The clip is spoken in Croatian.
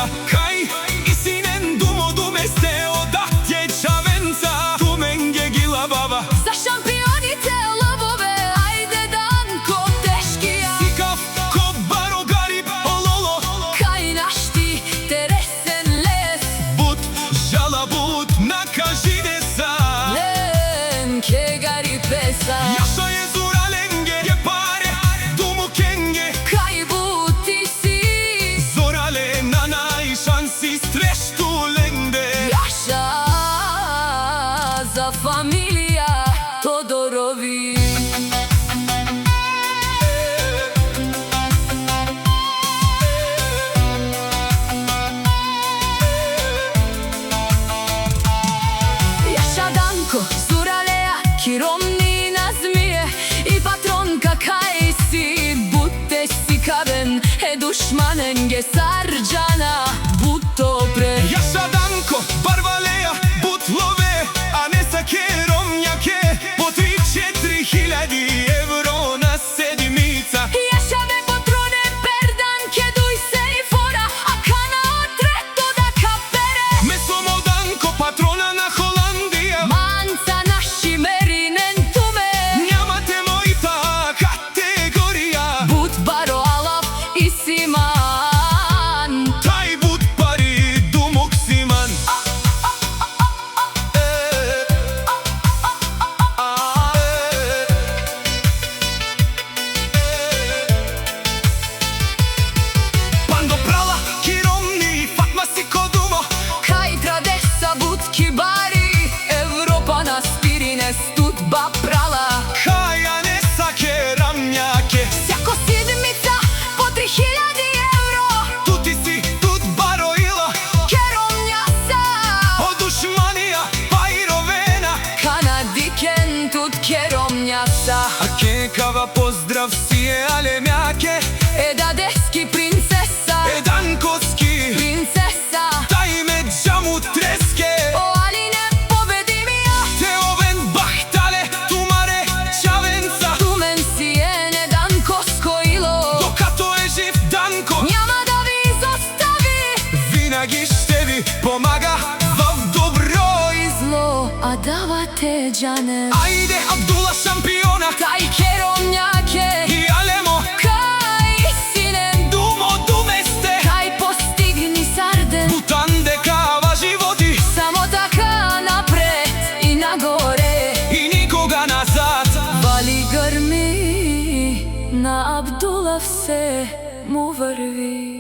familia, kaj isinen dumo dumeste oda dječavenca, tu menge gila baba. Za šampionite lobove, ajde Danko teškija. Sikav ko baro garib ololo, Kaj naš ti teresen les, but žala but nakažine sa. len ke gari pesa. Yaşa je zura lenge, je pare dumu kenge. Kaj buti si, Zorale nanaj šansi streštu lengde. Jaša za familija Todorovi. Jaša Danko, Zuralea, Kiromni Nazmije i patronka kaj si, butte si kaben, dušmanenge sarđana, buto pre. Yaşa Danko, Barvaleja, butlove, a ne sa keromnjake. Po 3-4 hiljadi evro na sedmica. Jaša me potrone perdanke, duj se i fora, a kana otreto da kapere. Me somo Danko, patrona na Holandija. Manca naši merinen tume, Njamate moj ta kategorija. but baro alav i siman. Taj but pari dumuk siman. Pando prala, Kiromni, Fatma si kodumo. Kaj tradesa butki bari, Evropa nas pirine stutba prala. Haja ne sa keramnjake. Sjako sedmica po 3000 euro, Tu ti si, tut barojila. keromnja sa. Od dušmanija, pa i rovena. Kanadiken tut keromnja sa. A kekava pozdrav sije alemjake. Eda deski princesa, Dankoski, princesa. daj me džamu treske. O ali ne pobedim ja, Te oven bahtale, tumare, čavenca. tu men si ene dankosko ilo. Doka to je živ Danko, Njama da vi zostavi vinagi števi pomaga vam dobro. i zlo, a davate džane. Ajde Abdullah šampiona, Taj keromnjake, i alemo kaj sinem, dumo dumeste. kaj postigni sarden. Butande kava životi Samo taka napred i nagore, i nikoga nazad. vali grmi, na Abdullah se mu vrvi.